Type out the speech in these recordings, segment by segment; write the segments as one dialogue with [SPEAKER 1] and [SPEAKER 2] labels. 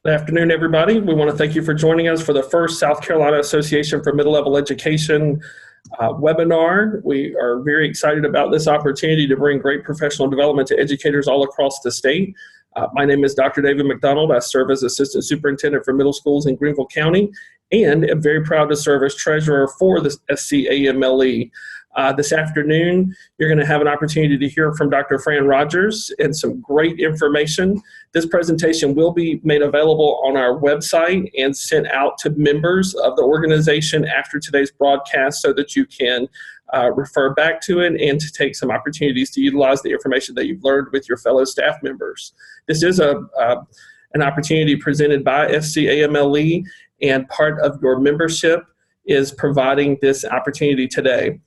[SPEAKER 1] Good afternoon, everybody. We want to thank you for joining us for the first South Carolina Association for Middle Level Education webinar. We are very excited about this opportunity to bring great professional development to educators all across the state. My name is Dr. David McDonald. I serve as Assistant Superintendent for Middle Schools in Greenville County and am very proud to serve as Treasurer for the SCAMLE. This afternoon, you're going to have an opportunity to hear from Dr. Fran Rogers and some great information. This presentation will be made available on our website and sent out to members of the organization after today's broadcast so that you can refer back to it and to take some opportunities to utilize the information that you've learned with your fellow staff members. This is an opportunity presented by SCAMLE, and part of your membership is providing this opportunity today.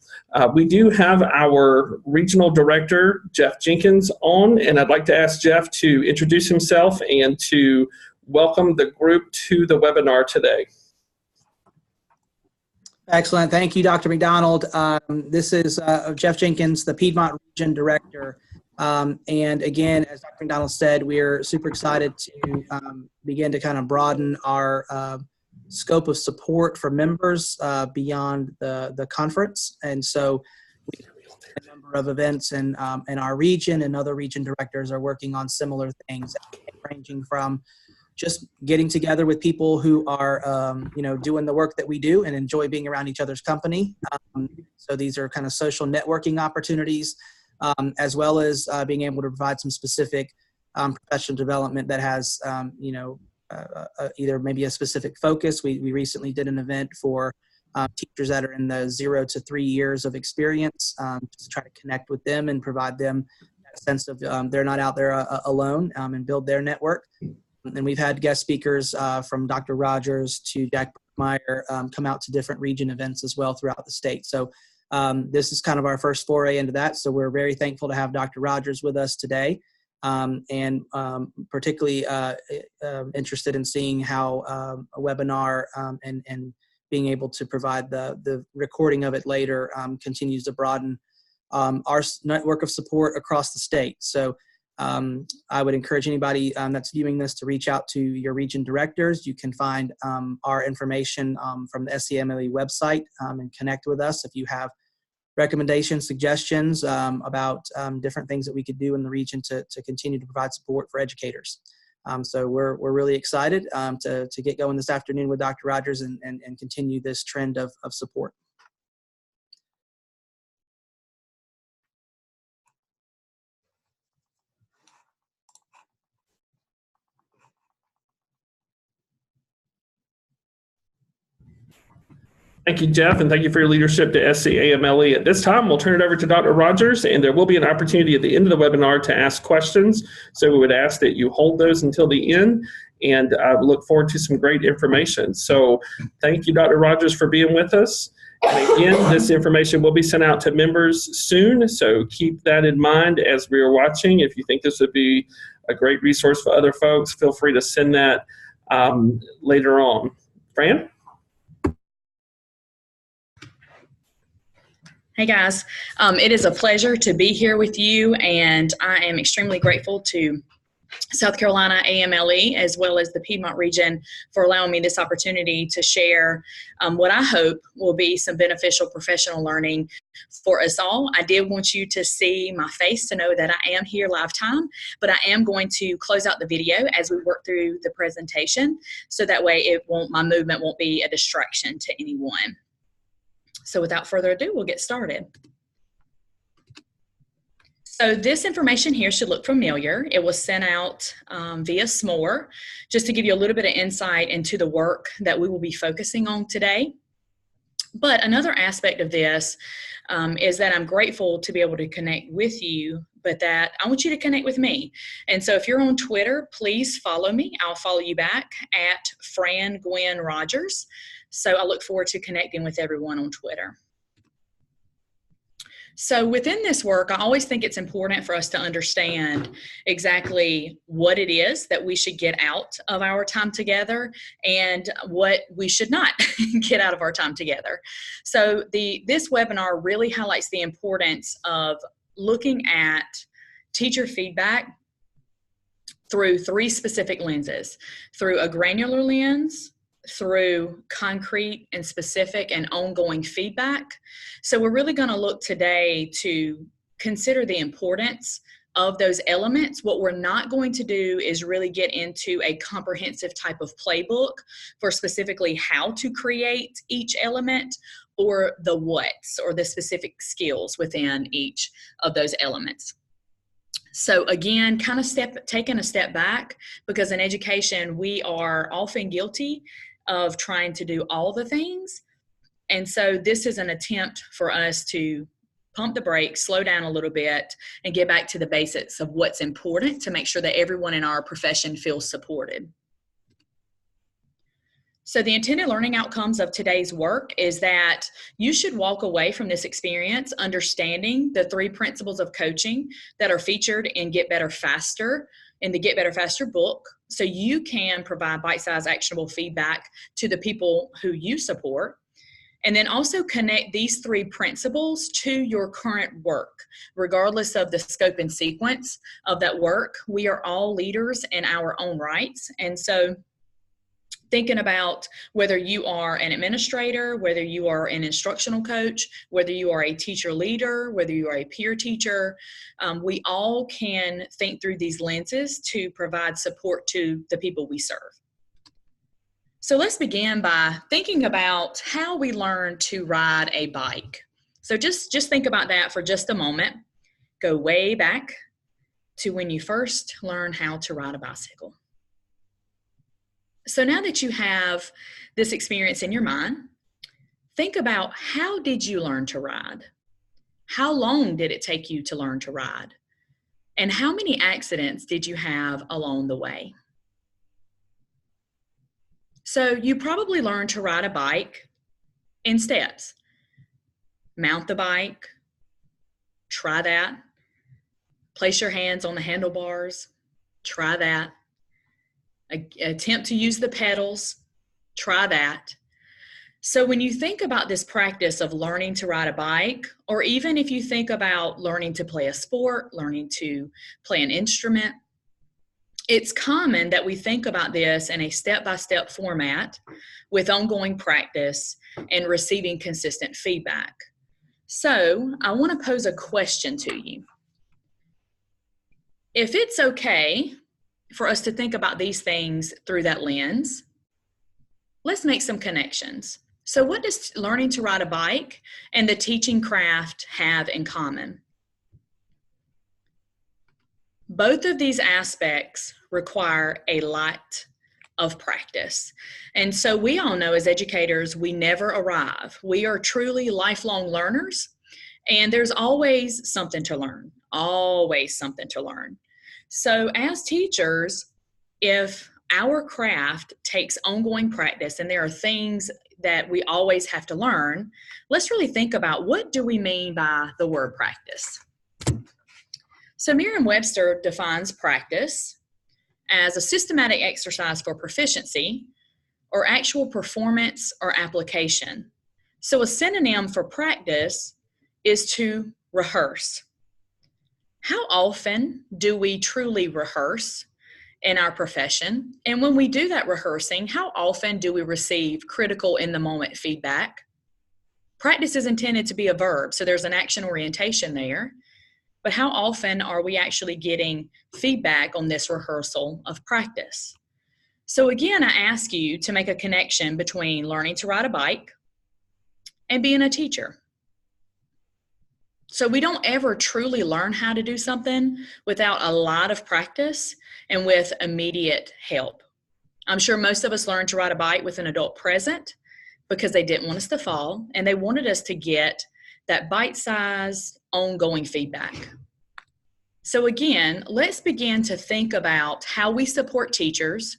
[SPEAKER 1] We do have our Regional Director, Jeff Jenkins, on, and I'd like to ask Jeff to introduce himself and to welcome the group to the webinar today.
[SPEAKER 2] Excellent. Thank you, Dr. McDonald. This is Jeff Jenkins, the Piedmont Region Director. And again, as Dr. McDonald said, we're super excited to begin to kind of broaden our scope of support for members beyond the conference. And so we have a number of events in our region, and other region directors are working on similar things, ranging from just getting together with people who are doing the work that we do and enjoy being around each other's company. So these are kind of social networking opportunities, as well as being able to provide some specific professional development that has either maybe a specific focus. We recently did an event for teachers that are in the 0 to 3 years of experience, to try to connect with them and provide them that sense of they're not out there alone, and build their network. And we've had guest speakers from Dr. Rogers to Jack Meyer come out to different region events as well throughout the state. So this is kind of our first foray into that. So we're very thankful to have Dr. Rogers with us today. And particularly interested in seeing how a webinar and being able to provide the recording of it later continues to broaden our network of support across the state. So I would encourage anybody that's viewing this to reach out to your region directors. You can find our information from the SCMLE website and connect with us if you have recommendations, suggestions about different things that we could do in the region to continue to provide support for educators. So we're really excited to get going this afternoon with Dr. Rogers and continue this trend of support.
[SPEAKER 1] Thank you, Jeff, and thank you for your leadership to SCAMLE. At this time, we'll turn it over to Dr. Rogers, and there will be an opportunity at the end of the webinar to ask questions. So we would ask that you hold those until the end, and I look forward to some great information. So thank you, Dr. Rogers, for being with us. And again, this information will be sent out to members soon, so keep that in mind as we are watching. If you think this would be a great resource for other folks, feel free to send that later on. Fran?
[SPEAKER 3] Hey guys, it is a pleasure to be here with you, and I am extremely grateful to South Carolina AMLE as well as the Piedmont region for allowing me this opportunity to share what I hope will be some beneficial professional learning for us all. I did want you to see my face to know that I am here live time, but I am going to close out the video as we work through the presentation, so that way my movement won't be a distraction to anyone. So without further ado, we'll get started. So this information here should look familiar. It was sent out via SMORE, just to give you a little bit of insight into the work that we will be focusing on today. But another aspect of this is that I'm grateful to be able to connect with you, but that I want you to connect with me. And so if you're on Twitter, please follow me. I'll follow you back at Fran Gwen Rogers. So I look forward to connecting with everyone on Twitter. So within this work, I always think it's important for us to understand exactly what it is that we should get out of our time together and what we should not get out of our time together. So this webinar really highlights the importance of looking at teacher feedback through 3 specific lenses, through a granular lens, through concrete and specific and ongoing feedback. So we're really going to look today to consider the importance of those elements. What we're not going to do is really get into a comprehensive type of playbook for specifically how to create each element or the what's or the specific skills within each of those elements. So again, kind of taking a step back, because in education, we are often guilty of trying to do all the things. And so this is an attempt for us to pump the brakes, slow down a little bit, and get back to the basics of what's important to make sure that everyone in our profession feels supported. So the intended learning outcomes of today's work is that you should walk away from this experience understanding the 3 principles of coaching that are featured in Get Better Faster, in the Get Better Faster book, so you can provide bite-sized actionable feedback to the people who you support. And then also connect these 3 principles to your current work, regardless of the scope and sequence of that work. We are all leaders in our own rights. And so thinking about whether you are an administrator, whether you are an instructional coach, whether you are a teacher leader, whether you are a peer teacher, we all can think through these lenses to provide support to the people we serve. So let's begin by thinking about how we learn to ride a bike. So just think about that for just a moment. Go way back to when you first learned how to ride a bicycle. So now that you have this experience in your mind, think about, how did you learn to ride? How long did it take you to learn to ride? And how many accidents did you have along the way? So you probably learned to ride a bike in steps. Mount the bike, try that. Place your hands on the handlebars, try that. Attempt to use the pedals, try that. So when you think about this practice of learning to ride a bike, or even if you think about learning to play a sport, learning to play an instrument, it's common that we think about this in a step-by-step format with ongoing practice and receiving consistent feedback. So I want to pose a question to you. If it's okay for us to think about these things through that lens, let's make some connections. So what does learning to ride a bike and the teaching craft have in common? Both of these aspects require a lot of practice. And so we all know as educators, we never arrive. We are truly lifelong learners, and there's always something to learn, always something to learn. So as teachers, if our craft takes ongoing practice and there are things that we always have to learn, let's really think about, what do we mean by the word practice? So Merriam-Webster defines practice as a systematic exercise for proficiency or actual performance or application. So a synonym for practice is to rehearse. How often do we truly rehearse in our profession? And when we do that rehearsing, how often do we receive critical in-the-moment feedback? Practice is intended to be a verb, so there's an action orientation there. But how often are we actually getting feedback on this rehearsal of practice? So again, I ask you to make a connection between learning to ride a bike and being a teacher. So we don't ever truly learn how to do something without a lot of practice and with immediate help. I'm sure most of us learned to ride a bike with an adult present because they didn't want us to fall and they wanted us to get that bite-sized, ongoing feedback. So again, let's begin to think about how we support teachers,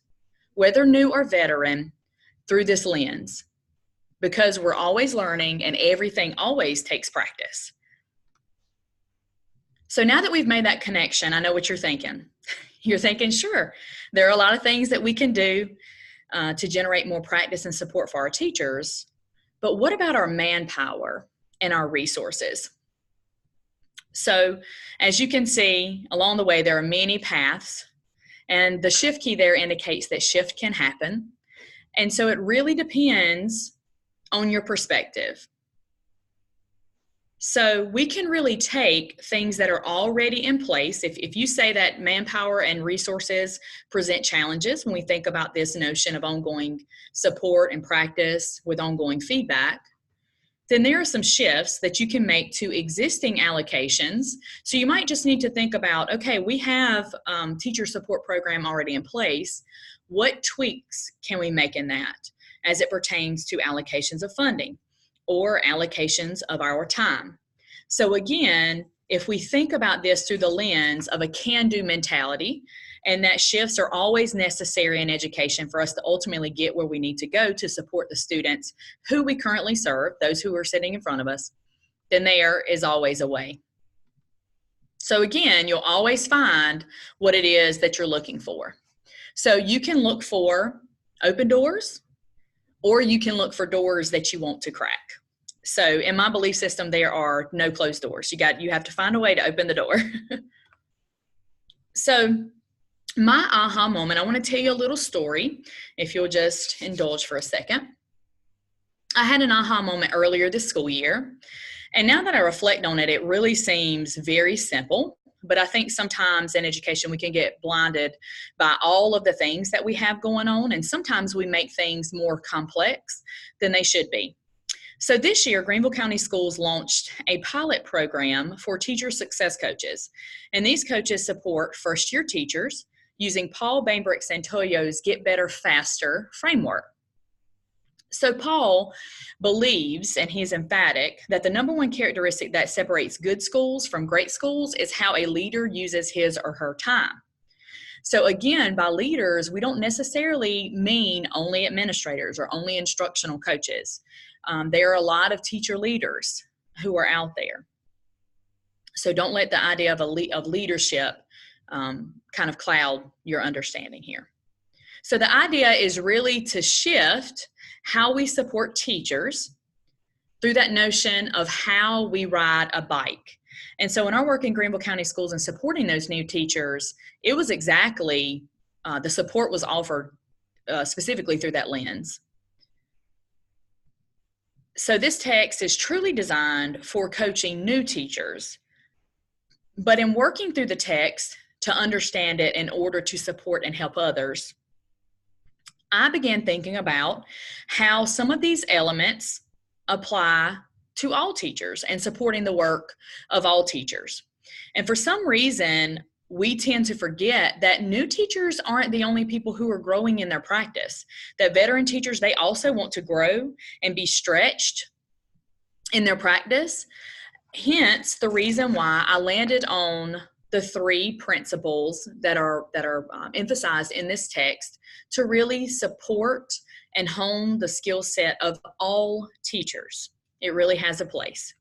[SPEAKER 3] whether new or veteran, through this lens, because we're always learning and everything always takes practice. So now that we've made that connection, I know what you're thinking. You're thinking, sure, there are a lot of things that we can do to generate more practice and support for our teachers, but what about our manpower and our resources? So as you can see along the way, there are many paths And the shift key there indicates that shift can happen. And so it really depends on your perspective. So we can really take things that are already in place. If you say that manpower and resources present challenges when we think about this notion of ongoing support and practice with ongoing feedback, then there are some shifts that you can make to existing allocations. So you might just need to think about, okay, we have teacher support program already in place. What tweaks can we make in that as it pertains to allocations of funding or allocations of our time? So again, if we think about this through the lens of a can-do mentality, and that shifts are always necessary in education for us to ultimately get where we need to go to support the students who we currently serve, those who are sitting in front of us, then there is always a way. So again, you'll always find what it is that you're looking for. So you can look for open doors, or you can look for doors that you want to crack. So in my belief system, there are no closed doors. You have to find a way to open the door. So my aha moment, I want to tell you a little story, if you'll just indulge for a second. I had an aha moment earlier this school year, and now that I reflect on it, it really seems very simple. But I think sometimes in education we can get blinded by all of the things that we have going on, and sometimes we make things more complex than they should be. So this year, Greenville County Schools launched a pilot program for teacher success coaches. And these coaches support first-year teachers using Paul Bambrick-Santoyo's Get Better Faster framework. So Paul believes, and he's emphatic, that the number one characteristic that separates good schools from great schools is how a leader uses his or her time. So again, by leaders, we don't necessarily mean only administrators or only instructional coaches. There are a lot of teacher leaders who are out there. So don't let the idea of leadership kind of cloud your understanding here. So the idea is really to shift how we support teachers through that notion of how we ride a bike. And so in our work in Greenville County Schools and supporting those new teachers, it was exactly, the support was offered specifically through that lens. So this text is truly designed for coaching new teachers. But in working through the text to understand it in order to support and help others, I began thinking about how some of these elements apply to all teachers and supporting the work of all teachers. And for some reason, we tend to forget that new teachers aren't the only people who are growing in their practice. That veteran teachers, they also want to grow and be stretched in their practice. Hence, the reason why I landed on the 3 principles that are emphasized in this text to really support and hone the skill set of all teachers. It really has a place.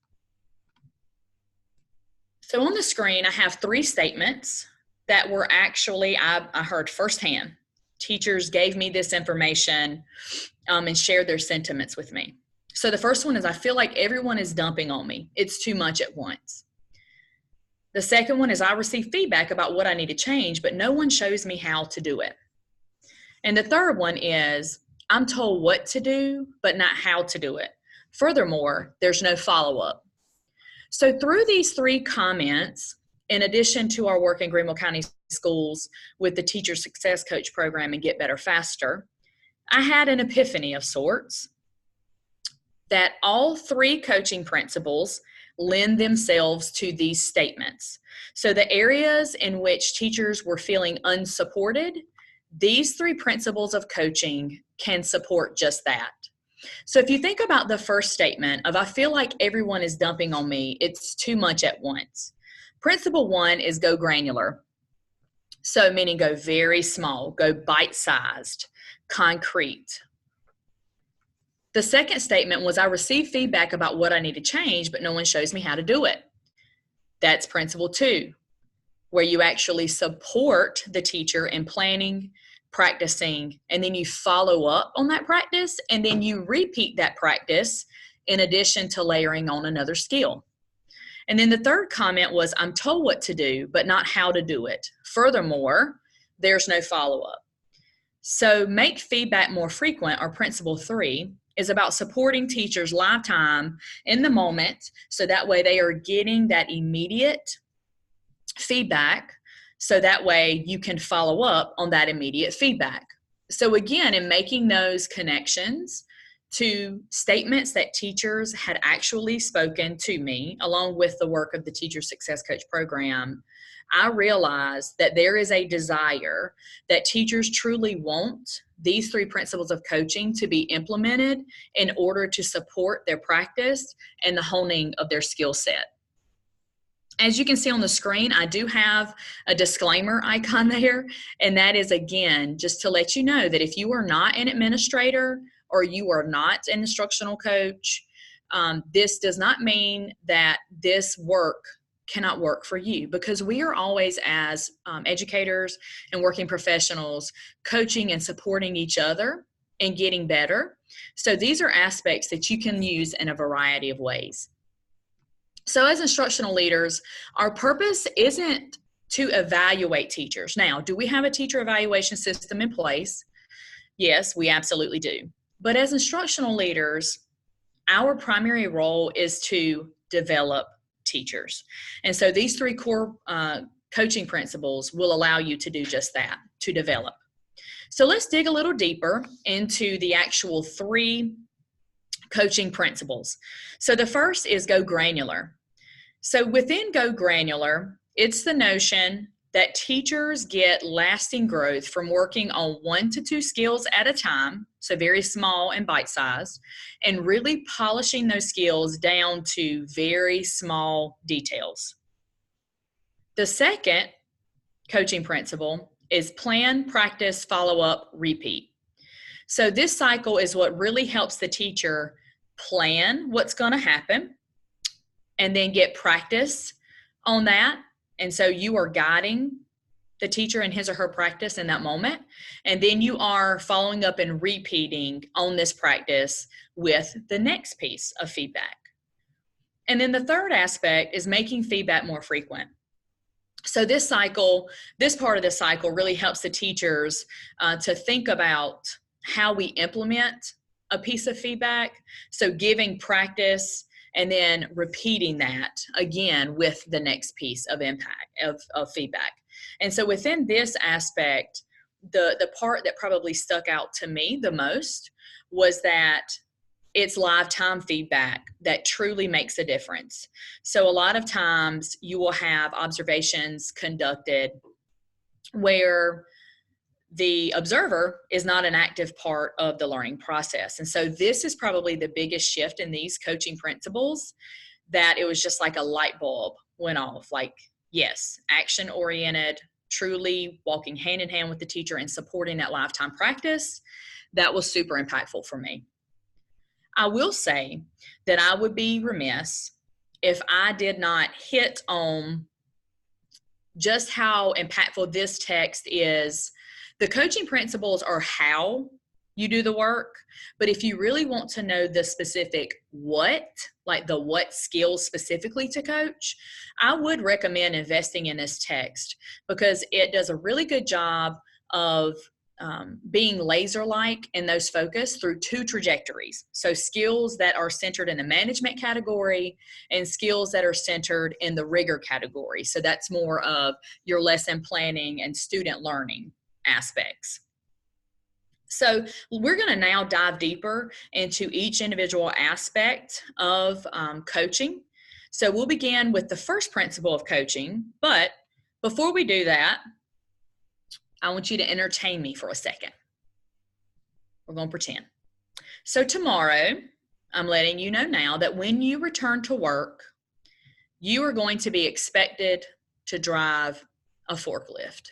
[SPEAKER 3] So on the screen, I have 3 statements that were actually, I heard firsthand. Teachers gave me this information and shared their sentiments with me. So the first one is, I feel like everyone is dumping on me. It's too much at once. The second one is, I receive feedback about what I need to change, but no one shows me how to do it. And the third one is, I'm told what to do, but not how to do it. Furthermore, there's no follow-up. So through these 3 comments, in addition to our work in Greenville County Schools with the Teacher Success Coach program and Get Better Faster, I had an epiphany of sorts that all 3 coaching principles lend themselves to these statements. So the areas in which teachers were feeling unsupported, these 3 principles of coaching can support just that. So if you think about the first statement of, I feel like everyone is dumping on me, it's too much at once. Principle 1 is go granular. So meaning go very small, go bite-sized, concrete. The second statement was, I receive feedback about what I need to change, but no one shows me how to do it. That's principle 2, where you actually support the teacher in planning, practicing, and then you follow up on that practice, and then you repeat that practice in addition to layering on another skill. And then the third comment was, I'm told what to do, but not how to do it. Furthermore, there's no follow-up. So make feedback more frequent, or principle 3, is about supporting teachers live time in the moment, so that way they are getting that immediate feedback, so that way you can follow up on that immediate feedback. So again, in making those connections to statements that teachers had actually spoken to me, along with the work of the Teacher Success Coach program, I realized that there is a desire that teachers truly want these 3 principles of coaching to be implemented in order to support their practice and the honing of their skill set. As you can see on the screen, I do have a disclaimer icon there, and that is, again, just to let you know that if you are not an administrator or you are not an instructional coach, this does not mean that this work cannot work for you, because we are always, as educators and working professionals, coaching and supporting each other and getting better. So these are aspects that you can use in a variety of ways. So as instructional leaders, our purpose isn't to evaluate teachers. Now, do we have a teacher evaluation system in place? Yes, we absolutely do. But as instructional leaders, our primary role is to develop teachers. And so these 3 core coaching principles will allow you to do just that, to develop. So let's dig a little deeper into the actual 3 coaching principles. So the first is go granular. So within go granular, it's the notion that teachers get lasting growth from working on 1 to 2 skills at a time, so very small and bite-sized, and really polishing those skills down to very small details. The second coaching principle is plan, practice, follow up, repeat. So this cycle is what really helps the teacher plan what's going to happen and then get practice on that. And so you are guiding the teacher in his or her practice in that moment. And then you are following up and repeating on this practice with the next piece of feedback. And then the third aspect is making feedback more frequent. So this part of the cycle really helps the teachers to think about how we implement a piece of feedback. So giving practice and then repeating that again with the next piece of impact of feedback. And so within this aspect, the part that probably stuck out to me the most was that it's live time feedback that truly makes a difference. So a lot of times you will have observations conducted where the observer is not an active part of the learning process. And so this is probably the biggest shift in these coaching principles, that it was just like a light bulb went off. Like, yes, action-oriented, truly walking hand in hand with the teacher and supporting that lifetime practice. That was super impactful for me. I will say that I would be remiss if I did not hit on just how impactful this text is. The coaching principles are how you do the work, but if you really want to know the specific what, like the what skills specifically to coach, I would recommend investing in this text, because it does a really good job of being laser-like in those focus through 2 trajectories. So skills that are centered in the management category and skills that are centered in the rigor category. So that's more of your lesson planning and student learning aspects. So we're going to now dive deeper into each individual aspect of coaching. So we'll begin with the first principle of coaching, but before we do that, I want you to entertain me for a second. We're going to pretend. So tomorrow, I'm letting you know now that when you return to work, you are going to be expected to drive a forklift.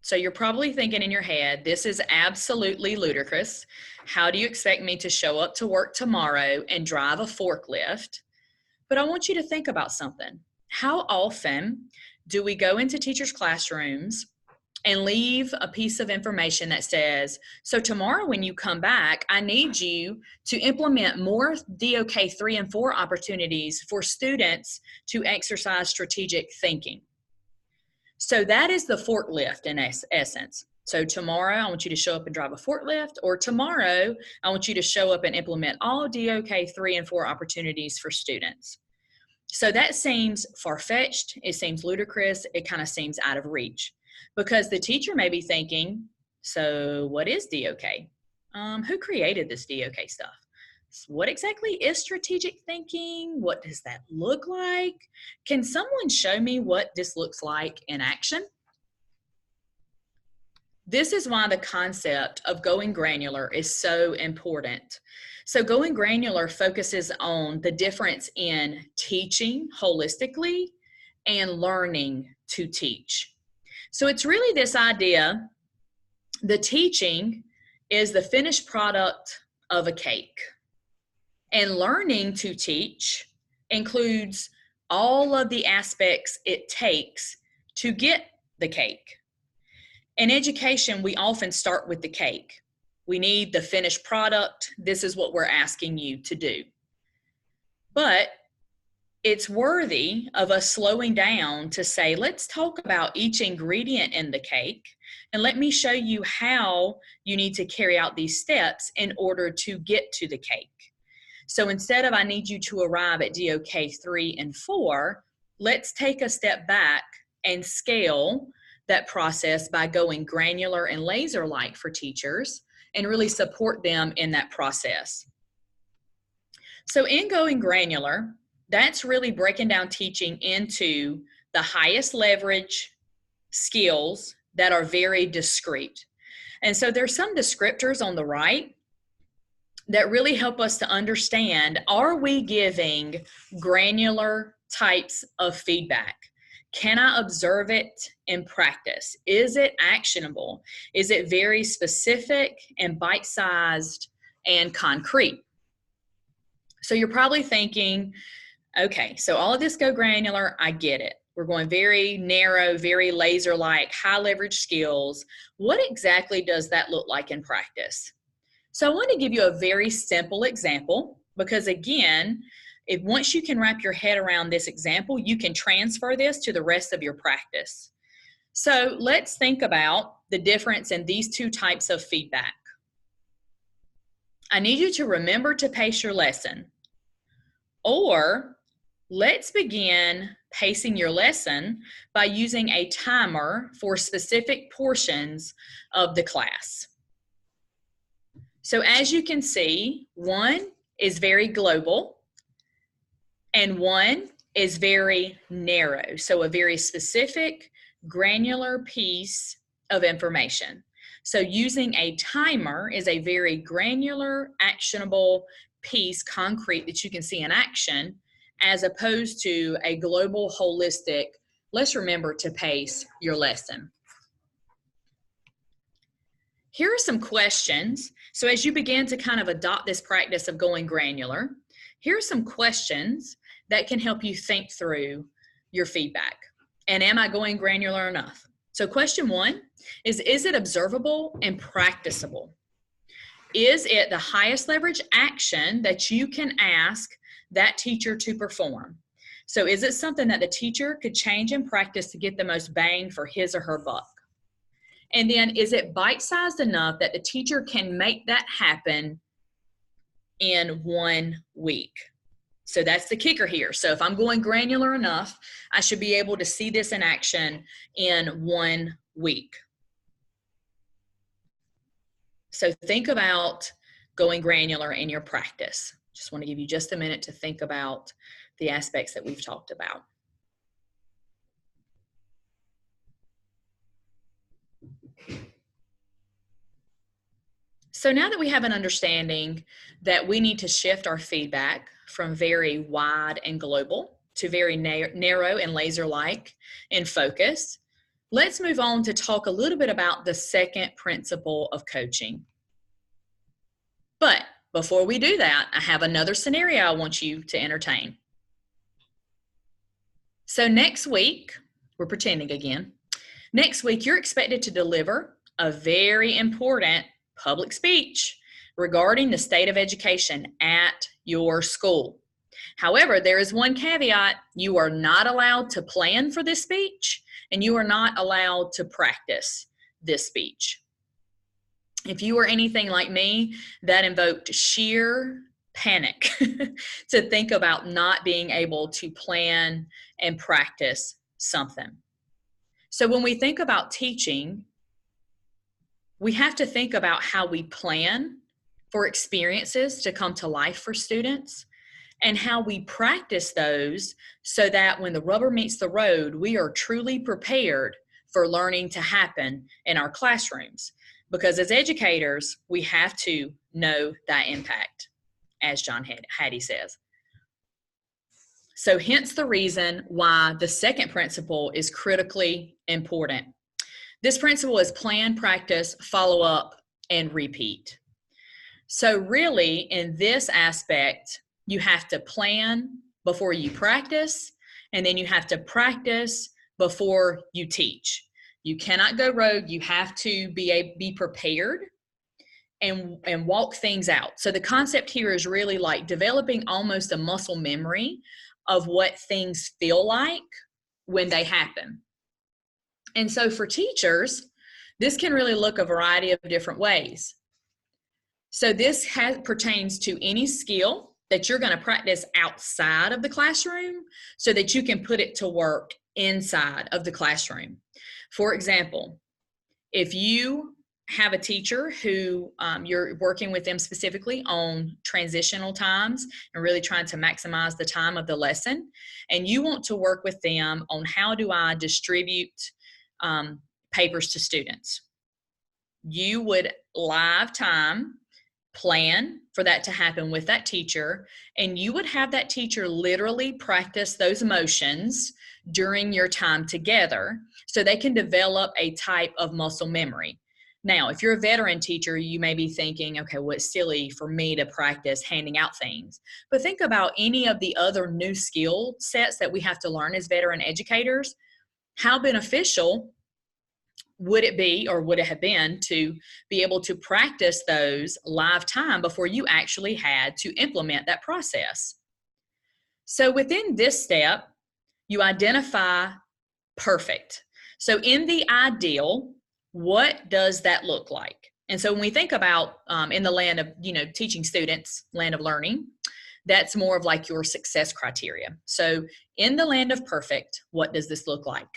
[SPEAKER 3] So you're probably thinking in your head, this is absolutely ludicrous. How do you expect me to show up to work tomorrow and drive a forklift? But I want you to think about something. How often do we go into teachers' classrooms and leave a piece of information that says, so tomorrow when you come back, I need you to implement more DOK 3 and 4 opportunities for students to exercise strategic thinking. So that is the forklift in essence. So tomorrow, I want you to show up and drive a forklift, or tomorrow, I want you to show up and implement all DOK 3 and 4 opportunities for students. So that seems far-fetched, it seems ludicrous, it kind of seems out of reach, because the teacher may be thinking, so what is DOK? Who created this DOK stuff? What exactly is strategic thinking? What does that look like? Can someone show me what this looks like in action? This is why the concept of going granular is so important. So going granular focuses on the difference in teaching holistically and learning to teach. So it's really this idea, the teaching is the finished product of a cake. And learning to teach includes all of the aspects it takes to get the cake. In education, we often start with the cake. We need the finished product. This is what we're asking you to do. But it's worthy of us slowing down to say, let's talk about each ingredient in the cake, and let me show you how you need to carry out these steps in order to get to the cake. So instead of I need you to arrive at DOK 3 and 4, let's take a step back and scale that process by going granular and laser-like for teachers and really support them in that process. So in going granular, that's really breaking down teaching into the highest leverage skills that are very discrete. And so there's some descriptors on the right that really help us to understand, are we giving granular types of feedback? Can I observe it in practice? Is it actionable? Is it very specific and bite-sized and concrete? So you're probably thinking, okay, so all of this go granular, I get it. We're going very narrow, very laser-like, high leverage skills. What exactly does that look like in practice? So I want to give you a very simple example, because again, if once you can wrap your head around this example, you can transfer this to the rest of your practice. So let's think about the difference in these two types of feedback. I need you to remember to pace your lesson, or let's begin pacing your lesson by using a timer for specific portions of the class. So as you can see, one is very global and one is very narrow. So a very specific, granular piece of information. So using a timer is a very granular, actionable piece, concrete, that you can see in action, as opposed to a global, holistic, let's remember to pace your lesson. Here are some questions. So as you begin to kind of adopt this practice of going granular, here are some questions that can help you think through your feedback. And am I going granular enough? So question one is it observable and practicable? Is it the highest leverage action that you can ask that teacher to perform? So is it something that the teacher could change in practice to get the most bang for his or her buck? And then is it bite-sized enough that the teacher can make that happen in 1 week? So that's the kicker here. So if I'm going granular enough, I should be able to see this in action in 1 week. So think about going granular in your practice. Just want to give you just a minute to think about the aspects that we've talked about. So now that we have an understanding that we need to shift our feedback from very wide and global to very narrow and laser-like in focus, let's move on to talk a little bit about the second principle of coaching. But before we do that, I have another scenario I want you to entertain. So next week, we're pretending again. Next week, you're expected to deliver a very important public speech regarding the state of education at your school. However, there is one caveat. You are not allowed to plan for this speech, and you are not allowed to practice this speech. If you are anything like me, that invoked sheer panic to think about not being able to plan and practice something. So when we think about teaching, we have to think about how we plan for experiences to come to life for students and how we practice those so that when the rubber meets the road, we are truly prepared for learning to happen in our classrooms. Because as educators, we have to know that impact, as John Hattie says. So hence the reason why the second principle is critically important. This principle is plan, practice, follow up, and repeat. So really, in this aspect, you have to plan before you practice, and then you have to practice before you teach. You cannot go rogue. You have to be prepared and walk things out. So the concept here is really like developing almost a muscle memory of what things feel like when they happen. And so for teachers, this can really look a variety of different ways. So this pertains to any skill that you're going to practice outside of the classroom so that you can put it to work inside of the classroom. For example, if you have a teacher who you're working with them specifically on transitional times and really trying to maximize the time of the lesson, and you want to work with them on how do I distribute papers to students, you would live time plan for that to happen with that teacher, and you would have that teacher literally practice those motions during your time together so they can develop a type of muscle memory. Now, if you're a veteran teacher, you may be thinking, okay, well, it's silly for me to practice handing out things. But think about any of the other new skill sets that we have to learn as veteran educators. How beneficial would it be, or would it have been, to be able to practice those live time before you actually had to implement that process? So within this step, you identify perfect. So in the ideal, what does that look like? And so when we think about in the land of, teaching students, land of learning, that's more of like your success criteria. So in the land of perfect, what does this look like?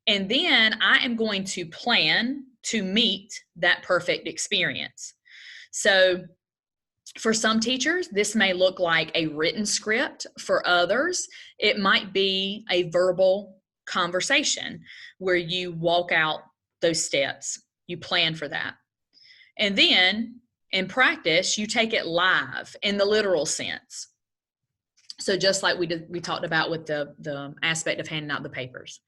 [SPEAKER 3] And then I am going to plan to meet that perfect experience. So for some teachers, this may look like a written script. For others, it might be a verbal conversation where you walk out those steps. You plan for that. And then in practice, you take it live in the literal sense. So just like we talked about with the aspect of handing out the papers.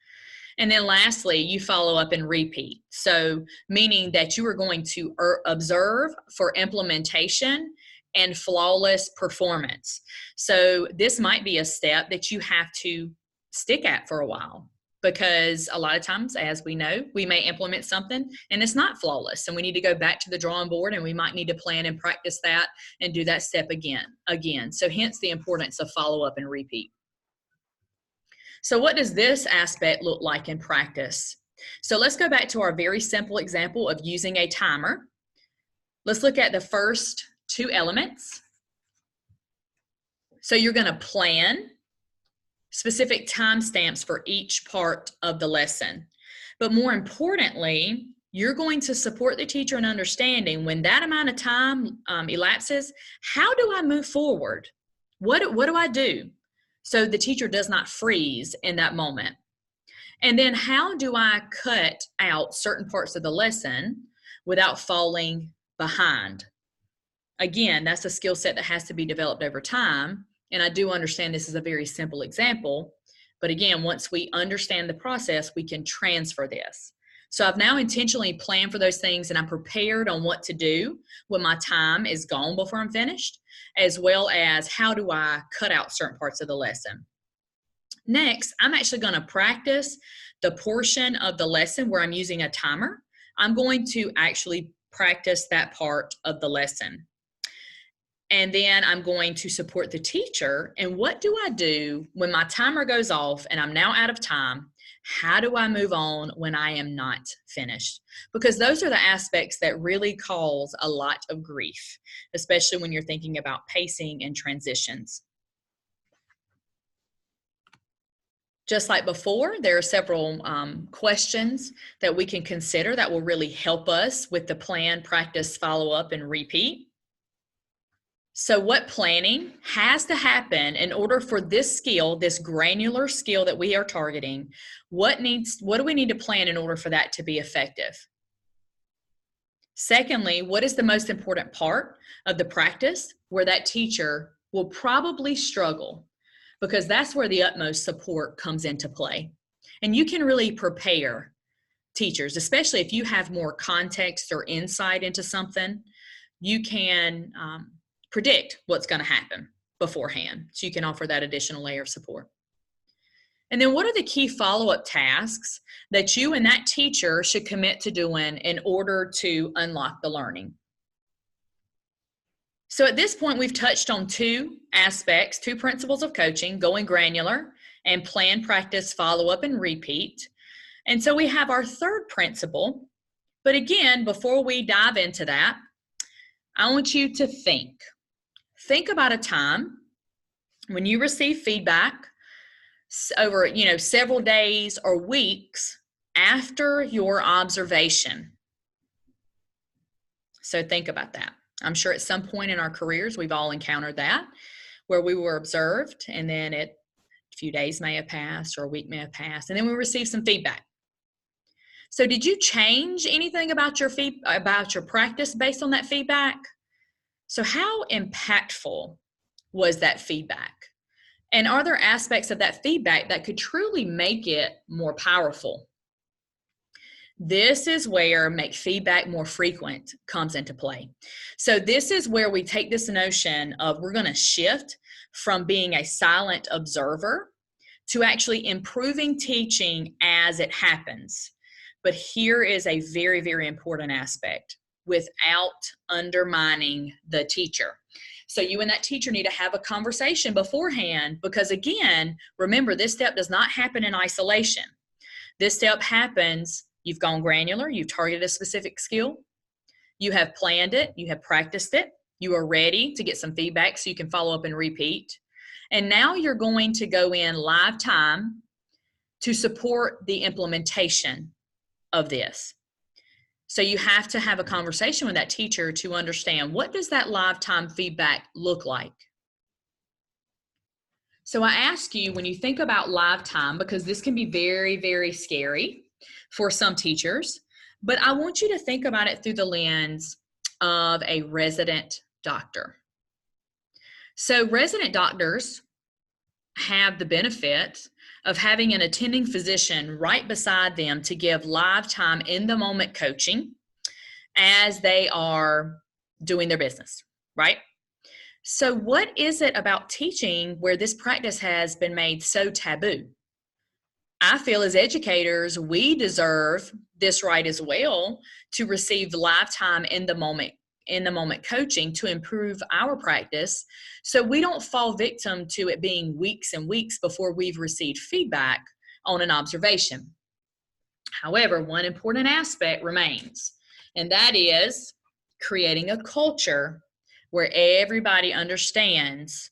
[SPEAKER 3] And then lastly, you follow up and repeat. So meaning that you are going to observe for implementation and flawless performance. So this might be a step that you have to stick at for a while, because a lot of times, as we know, we may implement something and it's not flawless, and we need to go back to the drawing board, and we might need to plan and practice that and do that step again. So hence the importance of follow up and repeat. So what does this aspect look like in practice? So let's go back to our very simple example of using a timer. Let's look at the first two elements. So you're going to plan specific timestamps for each part of the lesson. But more importantly, you're going to support the teacher in understanding when that amount of time elapses, how do I move forward? What do I do? So the teacher does not freeze in that moment. And then how do I cut out certain parts of the lesson without falling behind? Again, that's a skill set that has to be developed over time. And I do understand this is a very simple example. But again, once we understand the process, we can transfer this. So I've now intentionally planned for those things, and I'm prepared on what to do when my time is gone before I'm finished, as well as how do I cut out certain parts of the lesson. Next, I'm actually going to practice the portion of the lesson where I'm using a timer. I'm going to actually practice that part of the lesson. And then I'm going to support the teacher. And what do I do when my timer goes off and I'm now out of time? How do I move on when I am not finished? Because those are the aspects that really cause a lot of grief, especially when you're thinking about pacing and transitions. Just like before, there are several questions that we can consider that will really help us with the plan, practice, follow up, and repeat. So what planning has to happen in order for this skill, this granular skill that we are targeting, what do we need to plan in order for that to be effective? Secondly, what is the most important part of the practice where that teacher will probably struggle? Because that's where the utmost support comes into play. And you can really prepare teachers, especially if you have more context or insight into something, you can predict what's going to happen beforehand. So you can offer that additional layer of support. And then what are the key follow-up tasks that you and that teacher should commit to doing in order to unlock the learning? So at this point, we've touched on two aspects, two principles of coaching, going granular and plan, practice, follow up, and repeat. And so we have our third principle. But again, before we dive into that, I want you to think. Think about a time when you receive feedback over, several days or weeks after your observation. So think about that. I'm sure at some point in our careers, we've all encountered that, where we were observed, and then a few days may have passed or a week may have passed, and then we received some feedback. So did you change anything about your practice based on that feedback? So how impactful was that feedback? And are there aspects of that feedback that could truly make it more powerful? This is where make feedback more frequent comes into play. So this is where we take this notion of we're going to shift from being a silent observer to actually improving teaching as it happens. But here is a very, very important aspect without undermining the teacher. So you and that teacher need to have a conversation beforehand because, again, remember, this step does not happen in isolation. This step happens. You've gone granular, you've targeted a specific skill, you have planned it, you have practiced it, you are ready to get some feedback so you can follow up and repeat. And now you're going to go in live time to support the implementation of this. So you have to have a conversation with that teacher to understand, what does that live time feedback look like? So I ask you, when you think about live time, because this can be very, very scary for some teachers, but I want you to think about it through the lens of a resident doctor. So resident doctors have the benefit of having an attending physician right beside them to give live time in the moment coaching as they are doing their business, right? So what is it about teaching where this practice has been made so taboo? I feel as educators, we deserve this right as well to receive lifetime in the moment coaching to improve our practice so we don't fall victim to it being weeks and weeks before we've received feedback on an observation. However, one important aspect remains, and that is creating a culture where everybody understands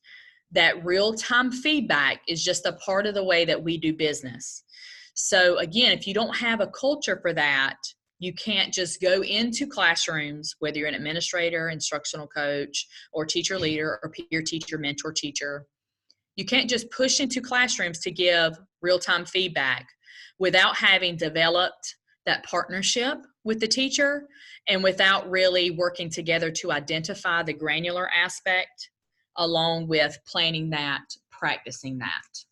[SPEAKER 3] that real-time feedback is just a part of the way that we do business. So again, if you don't have a culture for that, you can't just go into classrooms, whether you're an administrator, instructional coach, or teacher leader, or peer teacher, mentor teacher. You can't just push into classrooms to give real-time feedback without having developed that partnership with the teacher and without really working together to identify the granular aspect along with planning that, practicing that.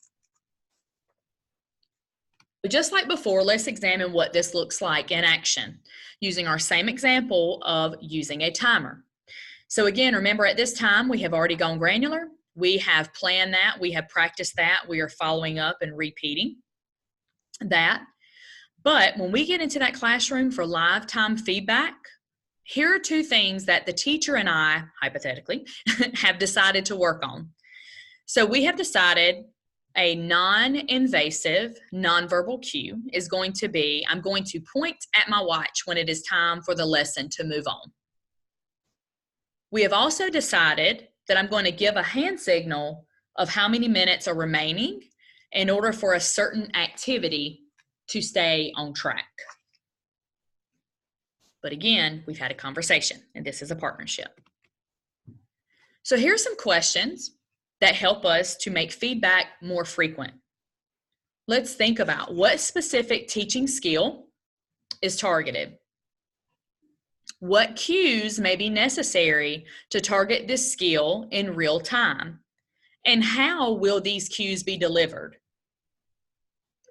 [SPEAKER 3] But just like before, let's examine what this looks like in action using our same example of using a timer. So again, remember at this time, we have already gone granular. We have planned that. We have practiced that. We are following up and repeating that. But when we get into that classroom for live time feedback, here are two things that the teacher and I, hypothetically, have decided to work on. So we have decided a non-invasive, nonverbal cue is going to be, I'm going to point at my watch when it is time for the lesson to move on. We have also decided that I'm going to give a hand signal of how many minutes are remaining in order for a certain activity to stay on track. But again, we've had a conversation, and this is a partnership. So here's some questions that help us to make feedback more frequent. Let's think about what specific teaching skill is targeted. What cues may be necessary to target this skill in real time? And how will these cues be delivered?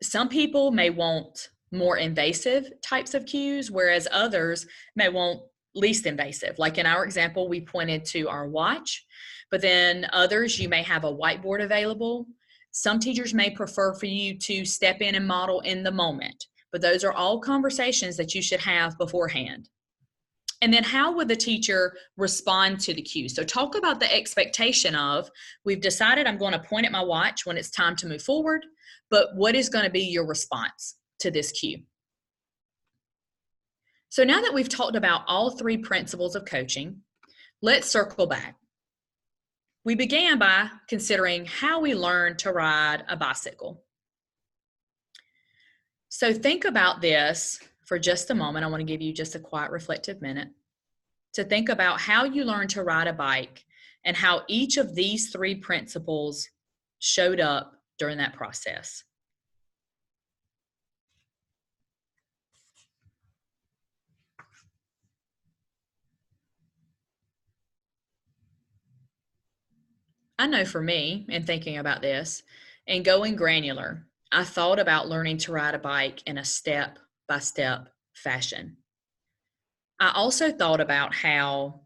[SPEAKER 3] Some people may want more invasive types of cues, whereas others may want least invasive. Like in our example, we pointed to our watch, but then others, you may have a whiteboard available. Some teachers may prefer for you to step in and model in the moment, but those are all conversations that you should have beforehand. And then how would the teacher respond to the cue? So talk about the expectation of, we've decided I'm going to point at my watch when it's time to move forward, but what is going to be your response to this cue? So now that we've talked about all three principles of coaching, let's circle back. We began by considering how we learn to ride a bicycle. So think about this for just a moment. I want to give you just a quiet, reflective minute to think about how you learn to ride a bike and how each of these three principles showed up during that process. I know for me, in thinking about this, and going granular, I thought about learning to ride a bike in a step-by-step fashion. I also thought about how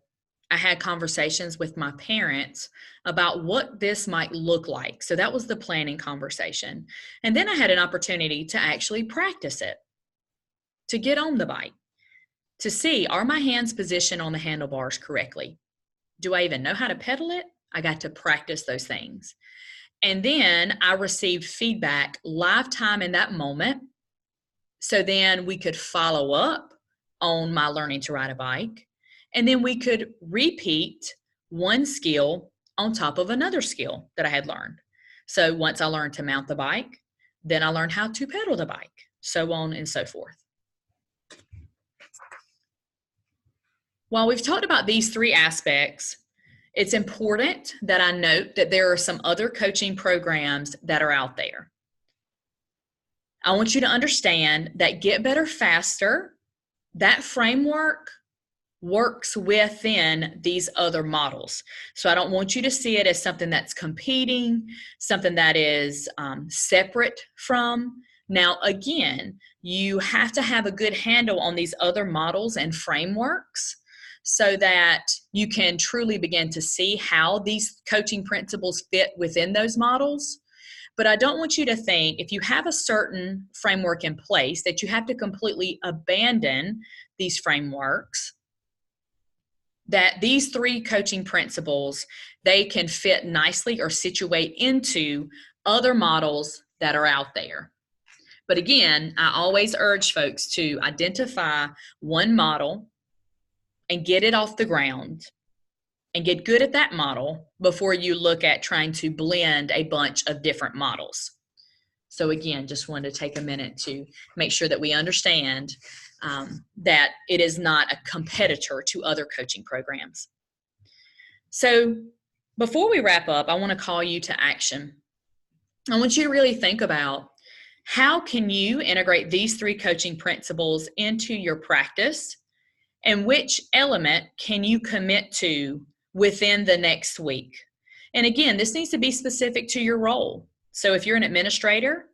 [SPEAKER 3] I had conversations with my parents about what this might look like. So that was the planning conversation. And then I had an opportunity to actually practice it, to get on the bike, to see, are my hands positioned on the handlebars correctly? Do I even know how to pedal it? I got to practice those things. And then I received feedback live time in that moment. So then we could follow up on my learning to ride a bike. And then we could repeat one skill on top of another skill that I had learned. So once I learned to mount the bike, then I learned how to pedal the bike, so on and so forth. While we've talked about these three aspects, it's important that I note that there are some other coaching programs that are out there. I want you to understand that Get Better Faster, that framework works within these other models. So I don't want you to see it as something that's competing, something that is separate from. Now, again, you have to have a good handle on these other models and frameworks so that you can truly begin to see how these coaching principles fit within those models. But I don't want you to think if you have a certain framework in place that you have to completely abandon these frameworks, that these three coaching principles, they can fit nicely or situate into other models that are out there. But again, I always urge folks to identify one model and get it off the ground and get good at that model before you look at trying to blend a bunch of different models. So again, just wanted to take a minute to make sure that we understand that it is not a competitor to other coaching programs. So before we wrap up, I want to call you to action. I want you to really think about how can you integrate these three coaching principles into your practice, and which element can you commit to within the next week? And again, this needs to be specific to your role. So if you're an administrator,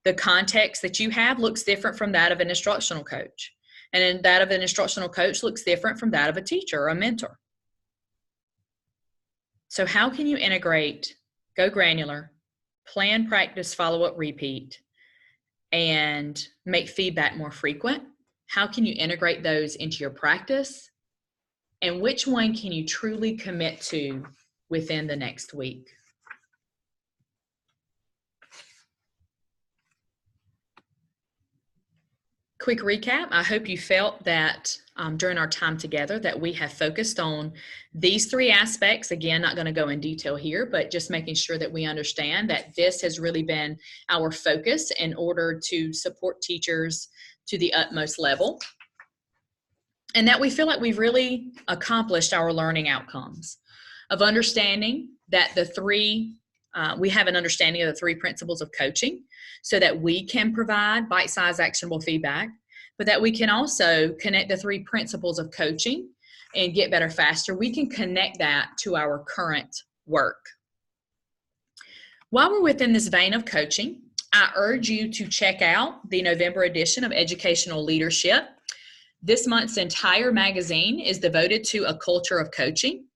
[SPEAKER 3] the context that you have looks different from that of an instructional coach. And then that of an instructional coach looks different from that of a teacher or a mentor. So how can you integrate, go granular, plan, practice, follow up, repeat, and make feedback more frequent? How can you integrate those into your practice And which one can you truly commit to within the next week? Quick recap. I hope you felt that during our time together that we have focused on these three aspects. Again, not going to go in detail here, but just making sure that we understand that this has really been our focus in order to support teachers to the utmost level. And that we feel like we've really accomplished our learning outcomes of understanding that we have an understanding of the three principles of coaching so that we can provide bite-sized actionable feedback, but that we can also connect the three principles of coaching and get better faster. We can connect that to our current work. While we're within this vein of coaching, I urge you to check out the November edition of Educational Leadership. This month's entire magazine is devoted to a culture of coaching.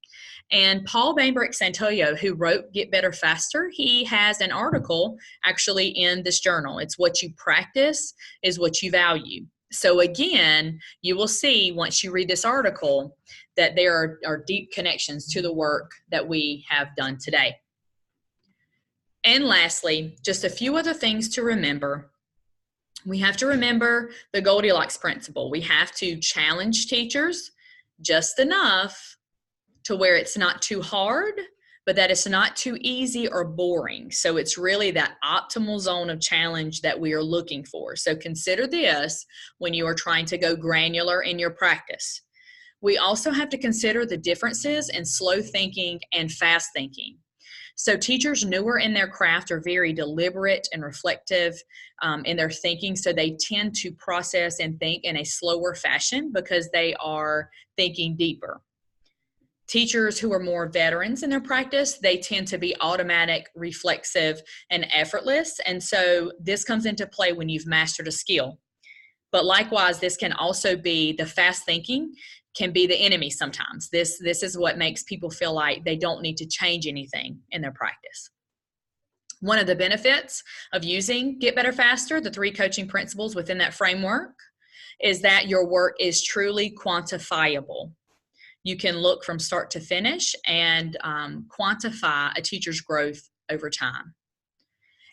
[SPEAKER 3] And Paul Bambrick-Santoyo, who wrote Get Better Faster, he has an article actually in this journal. It's what you practice is what you value. So again, you will see once you read this article that there are deep connections to the work that we have done today. And lastly, just a few other things to remember. We have to remember the Goldilocks principle. We have to challenge teachers just enough to where it's not too hard, but that it's not too easy or boring. So it's really that optimal zone of challenge that we are looking for. So consider this when you are trying to go granular in your practice. We also have to consider the differences in slow thinking and fast thinking. So teachers newer in their craft are very deliberate and reflective in their thinking. So they tend to process and think in a slower fashion because they are thinking deeper. Teachers who are more veterans in their practice, they tend to be automatic, reflexive, and effortless. And so this comes into play when you've mastered a skill. But likewise, this can also be the fast thinking can be the enemy sometimes. This is what makes people feel like they don't need to change anything in their practice. One of the benefits of using Get Better Faster, the three coaching principles within that framework, is that your work is truly quantifiable. You can look from start to finish and quantify a teacher's growth over time.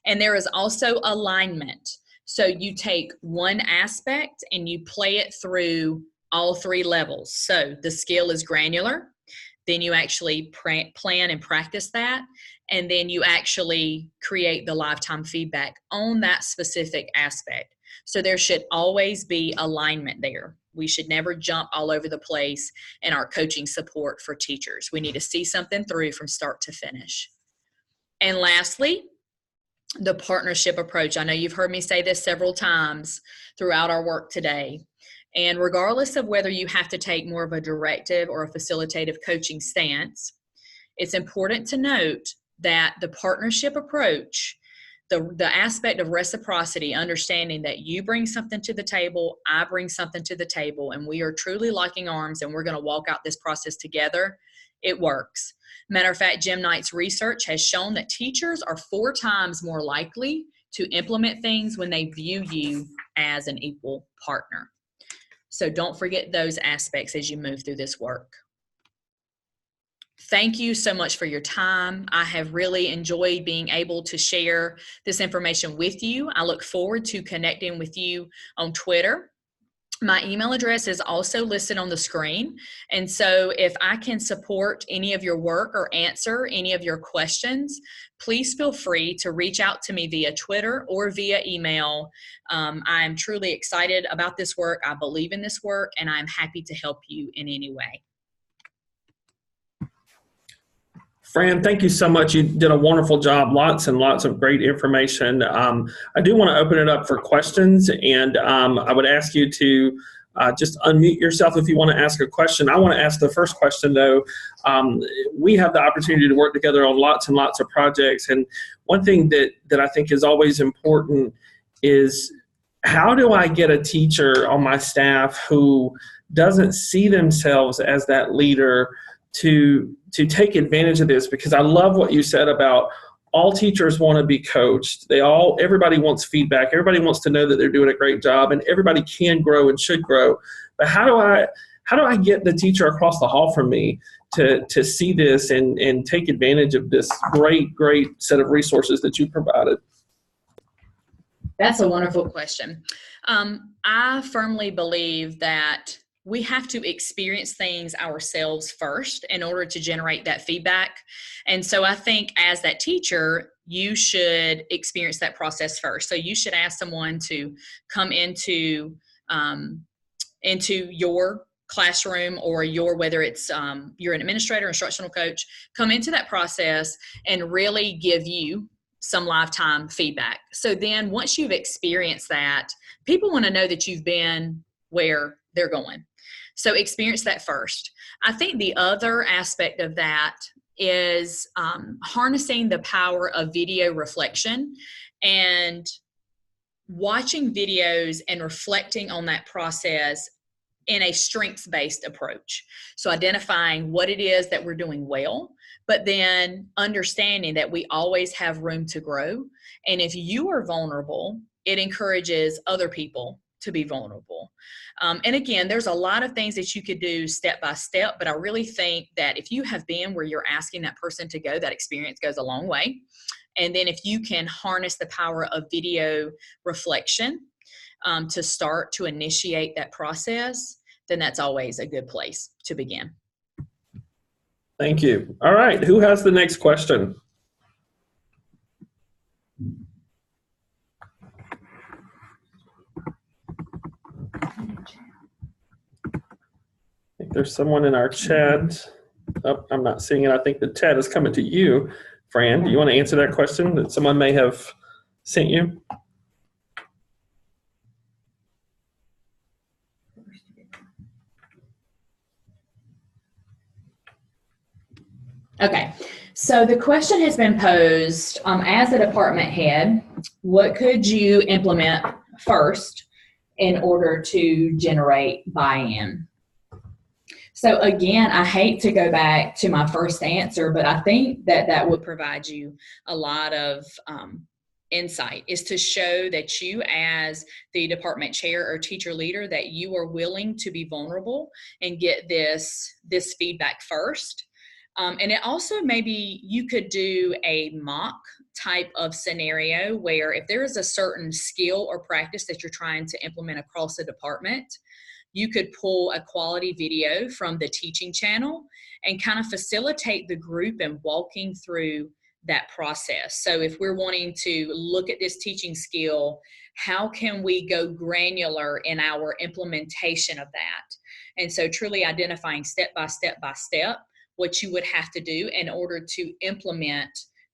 [SPEAKER 3] And there is also alignment. So you take one aspect and you play it through all three levels. So the skill is granular, then you actually plan and practice that, and then you actually create the lifetime feedback on that specific aspect. So there should always be alignment there. We should never jump all over the place in our coaching support for teachers. We need to see something through from start to finish. And lastly, the partnership approach. I know you've heard me say this several times throughout our work today. And regardless of whether you have to take more of a directive or a facilitative coaching stance, it's important to note that the partnership approach, the aspect of reciprocity, understanding that you bring something to the table, I bring something to the table, and we are truly locking arms and we're going to walk out this process together, it works. Matter of fact, Jim Knight's research has shown that teachers are 4 times more likely to implement things when they view you as an equal partner. So don't forget those aspects as you move through this work. Thank you so much for your time. I have really enjoyed being able to share this information with you. I look forward to connecting with you on Twitter. My email address is also listed on the screen. And so if I can support any of your work or answer any of your questions, please feel free to reach out to me via Twitter or via email. I'm truly excited about this work. I believe in this work, and I'm happy to help you in any way.
[SPEAKER 1] Fran, thank you so much. You did a wonderful job. Lots and lots of great information. I do want to open it up for questions, and I would ask you to just unmute yourself if you want to ask a question. I want to ask the first question, though. We have the opportunity to work together on lots and lots of projects, and one thing that I think is always important is how do I get a teacher on my staff who doesn't see themselves as that leader to take advantage of this? Because I love what you said about all teachers want to be coached. Everybody wants feedback. Everybody wants to know that they're doing a great job, and everybody can grow and should grow. But how how do I get the teacher across the hall from me to see this and take advantage of this great set of resources that you provided?
[SPEAKER 3] That's a wonderful question. I firmly believe that we have to experience things ourselves first in order to generate that feedback. And so I think as that teacher, you should experience that process first. So you should ask someone to come into your classroom, or whether it's you're an administrator, instructional coach, come into that process and really give you some lifetime feedback. So then once you've experienced that, people want to know that you've been where they're going. So experience that first. I think the other aspect of that is harnessing the power of video reflection and watching videos and reflecting on that process in a strengths-based approach. So identifying what it is that we're doing well, but then understanding that we always have room to grow. And if you are vulnerable, it encourages other people to be vulnerable. And again, there's a lot of things that you could do step by step, but I really think that if you have been where you're asking that person to go, that experience goes a long way. And then if you can harness the power of video reflection to start to initiate that process, then that's always a good place to begin.
[SPEAKER 1] Thank you. All right, who has the next question? I think there's someone in our chat. Oh, I'm not seeing it. I think the chat is coming to you. Fran, do you want to answer that question that someone may have sent you?
[SPEAKER 3] Okay, so the question has been posed, as a department head, what could you implement first in order to generate buy-in? So again, I hate to go back to my first answer, but I think that would provide you a lot of insight, is to show that you as the department chair or teacher leader, that you are willing to be vulnerable and get this feedback first. And it also, maybe you could do a mock type of scenario where if there is a certain skill or practice that you're trying to implement across the department, you could pull a quality video from the teaching channel and kind of facilitate the group in walking through that process. So if we're wanting to look at this teaching skill, how can we go granular in our implementation of that? And so truly identifying step by step what you would have to do in order to implement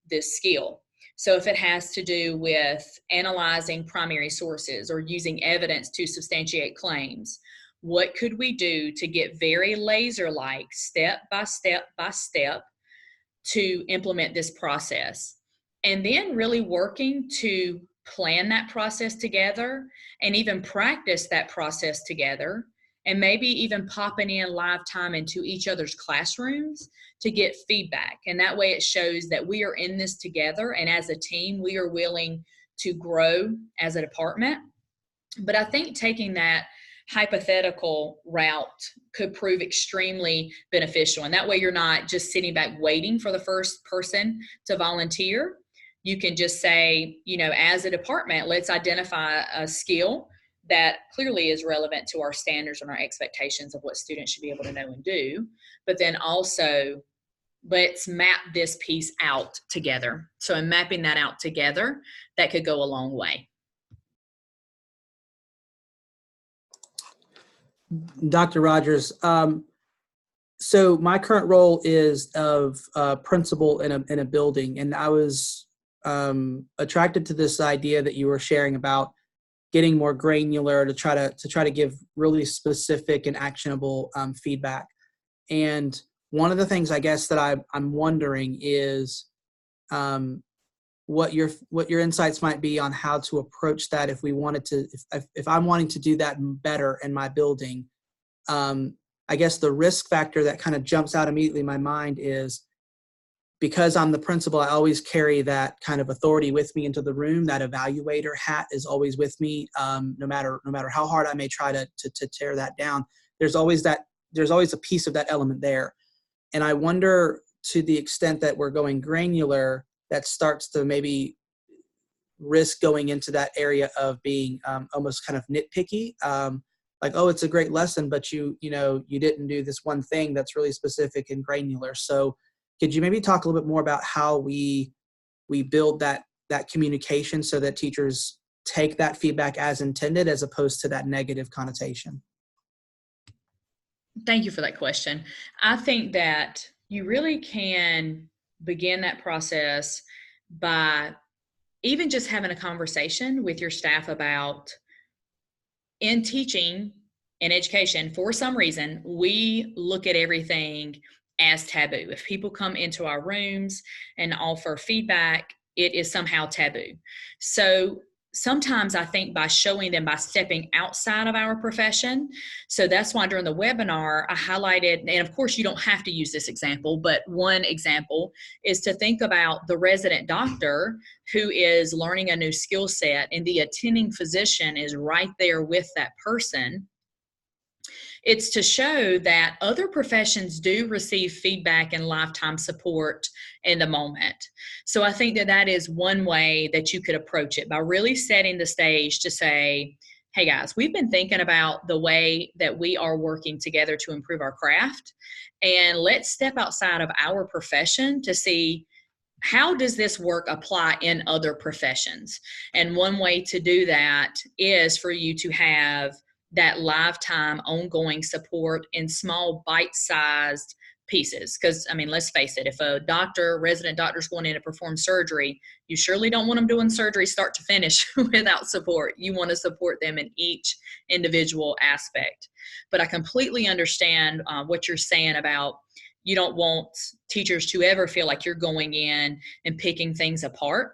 [SPEAKER 3] this skill. So if it has to do with analyzing primary sources or using evidence to substantiate claims, what could we do to get very laser-like, step by step, to implement this process? And then really working to plan that process together and even practice that process together, and maybe even popping in live time into each other's classrooms to get feedback. And that way it shows that we are in this together, and as a team, we are willing to grow as a department. But I think taking that hypothetical route could prove extremely beneficial. And that way you're not just sitting back waiting for the first person to volunteer. You can just say, you know, as a department, let's identify a skill that clearly is relevant to our standards and our expectations of what students should be able to know and do. But then also, let's map this piece out together. So in mapping that out together, that could go a long way.
[SPEAKER 2] Dr. Rogers, so my current role is of principal in a building, and I was attracted to this idea that you were sharing about getting more granular to try to give really specific and actionable feedback. And one of the things I guess that I'm wondering is what your insights might be on how to approach that if we wanted to, if I'm wanting to do that better in my building. I guess the risk factor that kind of jumps out immediately in my mind is, because I'm the principal, I always carry that kind of authority with me into the room. That evaluator hat is always with me, no matter how hard I may try to tear that down. There's always that there's always a piece of that element there. And I wonder, to the extent that we're going granular, that starts to maybe risk going into that area of being almost kind of nitpicky. Like, oh, it's a great lesson, but you didn't do this one thing that's really specific and granular. So could you maybe talk a little bit more about how we build that communication so that teachers take that feedback as intended, as opposed to that negative connotation?
[SPEAKER 3] Thank you for that question. I think that you really can begin that process by even just having a conversation with your staff about, in teaching and education, for some reason, we look at everything as taboo. If people come into our rooms and offer feedback, it is somehow taboo. So sometimes I think by showing them, by stepping outside of our profession. So that's why during the webinar, I highlighted, and of course you don't have to use this example, but one example is to think about the resident doctor who is learning a new skill set, and the attending physician is right there with that person. It's to show that other professions do receive feedback and lifetime support in the moment. So I think that that is one way that you could approach it, by really setting the stage to say, hey guys, we've been thinking about the way that we are working together to improve our craft, and let's step outside of our profession to see, how does this work apply in other professions? And one way to do that is for you to have that lifetime ongoing support in small bite-sized pieces. Because, I mean, let's face it, if a resident doctor's going in to perform surgery, you surely don't want them doing surgery start to finish without support. You want to support them in each individual aspect. But I completely understand what you're saying about, you don't want teachers to ever feel like you're going in and picking things apart.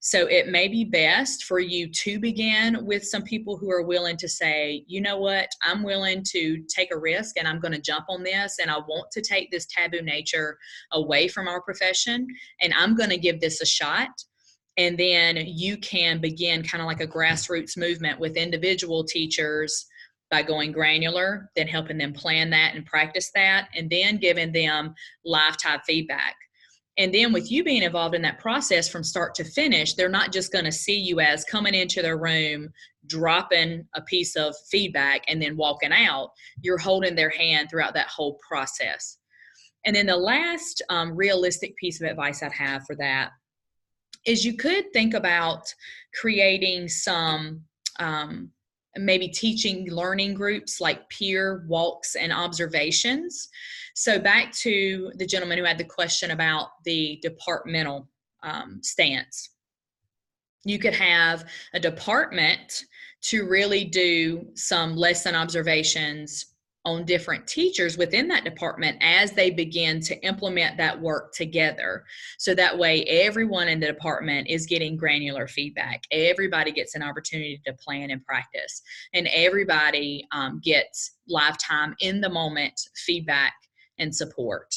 [SPEAKER 3] So it may be best for you to begin with some people who are willing to say, you know what, I'm willing to take a risk and I'm going to jump on this, and I want to take this taboo nature away from our profession, and I'm going to give this a shot. And then you can begin kind of like a grassroots movement with individual teachers by going granular, then helping them plan that and practice that, and then giving them lifetime feedback. And then with you being involved in that process from start to finish, they're not just going to see you as coming into their room, dropping a piece of feedback, and then walking out. You're holding their hand throughout that whole process. And then the last realistic piece of advice I'd have for that is you could think about creating some maybe teaching learning groups, like peer walks and observations. So back to the gentleman who had the question about the departmental stance. You could have a department to really do some lesson observations on different teachers within that department as they begin to implement that work together. So that way everyone in the department is getting granular feedback. Everybody gets an opportunity to plan and practice, and everybody gets lifetime in the moment feedback and support.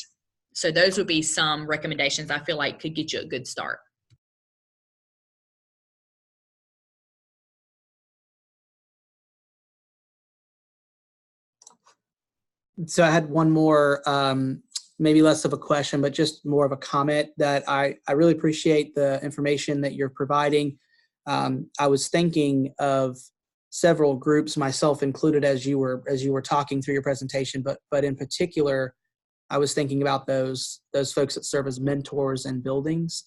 [SPEAKER 3] So those would be some recommendations I feel like could get you a good start.
[SPEAKER 2] So I had one more, maybe less of a question, but just more of a comment, that I really appreciate the information that you're providing. I was thinking of several groups, myself included, as you were talking through your presentation, but in particular, I was thinking about those folks that serve as mentors in buildings,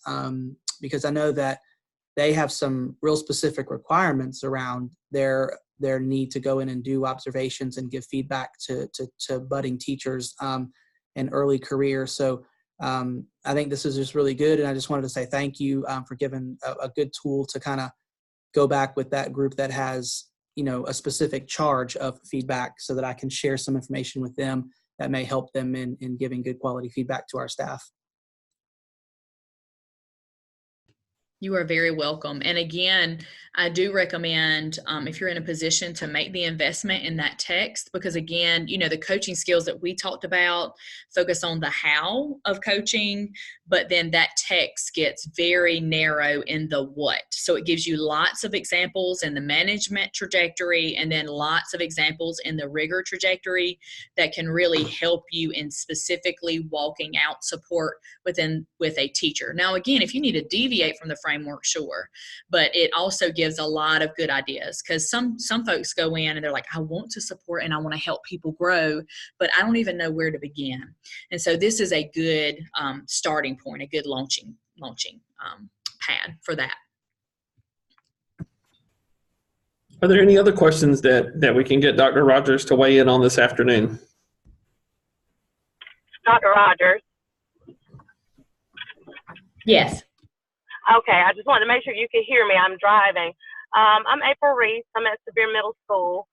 [SPEAKER 2] because I know that they have some real specific requirements around their need to go in and do observations and give feedback to budding teachers in early career. So I think this is just really good. And I just wanted to say thank you for giving a good tool to kind of go back with that group that has, a specific charge of feedback, so that I can share some information with them that may help them in giving good quality feedback to our staff.
[SPEAKER 3] You are very welcome. And again, I do recommend if you're in a position to make the investment in that text, because again, you know, the coaching skills that we talked about focus on the how of coaching, but then that text gets very narrow in the what. So it gives you lots of examples in the management trajectory and then lots of examples in the rigor trajectory that can really help you in specifically walking out support with a teacher. Now, again, if you need to deviate from the framework, sure, but it also gives a lot of good ideas, because some folks go in and they're like, I want to support and I want to help people grow, but I don't even know where to begin. And so this is a good starting point, a good launching pad for that.
[SPEAKER 1] Are there any other questions that we can get Dr. Rogers to weigh in on this afternoon?
[SPEAKER 4] Dr. Rogers.
[SPEAKER 3] Yes.
[SPEAKER 4] Okay, I just wanted to make sure you could hear me. I'm driving. I'm April Reese. I'm at Sevier Middle School.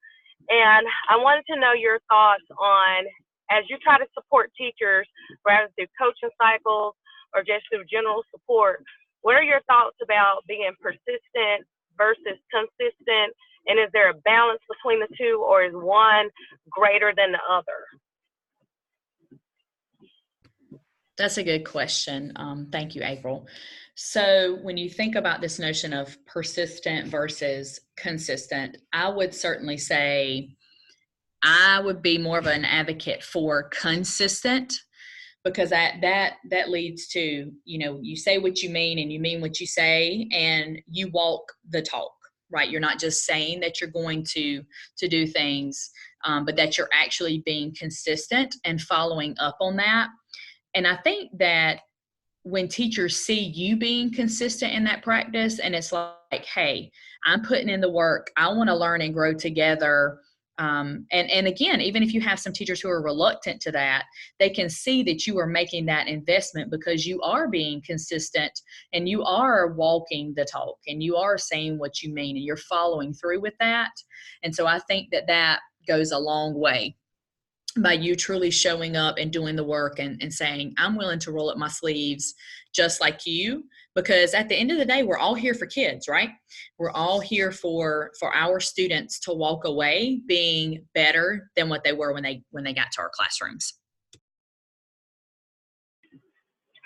[SPEAKER 4] And I wanted to know your thoughts on, as you try to support teachers, whether through coaching cycles or just through general support, what are your thoughts about being persistent versus consistent? And is there a balance between the two, or is one greater than the other?
[SPEAKER 3] That's a good question. Thank you, April. So when you think about this notion of persistent versus consistent, I would certainly say I would be more of an advocate for consistent, because that leads to, you know, you say what you mean and you mean what you say, and you walk the talk, right? You're not just saying that you're going to do things, but that you're actually being consistent and following up on that. And I think that when teachers see you being consistent in that practice, and it's like, hey, I'm putting in the work, I want to learn and grow together. And again, even if you have some teachers who are reluctant to that, they can see that you are making that investment because you are being consistent and you are walking the talk and you are saying what you mean and you're following through with that. And so I think that goes a long way, by you truly showing up and doing the work and saying, I'm willing to roll up my sleeves just like you, because at the end of the day, we're all here for kids, right? We're all here for our students to walk away being better than what they were when they got to our classrooms.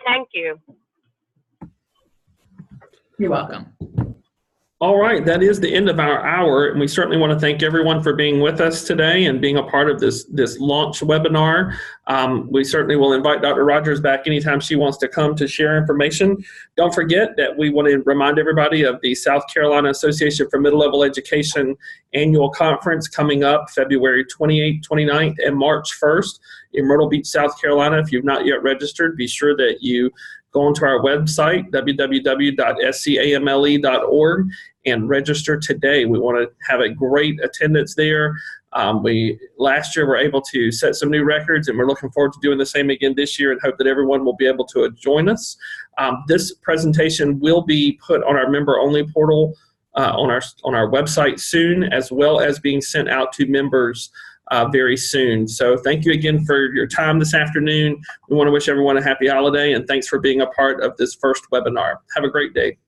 [SPEAKER 4] Thank you.
[SPEAKER 3] You're welcome.
[SPEAKER 1] All right, that is the end of our hour, and we certainly want to thank everyone for being with us today and being a part of this launch webinar. We certainly will invite Dr. Rogers back anytime she wants to come to share information. Don't forget that we want to remind everybody of the South Carolina Association for Middle Level Education annual conference coming up February 28th, 29th, and March 1st in Myrtle Beach, South Carolina. If you've not yet registered, be sure that you go onto our website, www.scamle.org, and register today. We want to have a great attendance there. Last year were able to set some new records, and we're looking forward to doing the same again this year and hope that everyone will be able to join us. This presentation will be put on our member-only portal on our website soon, as well as being sent out to members very soon. So thank you again for your time this afternoon. We want to wish everyone a happy holiday, and thanks for being a part of this first webinar. Have a great day.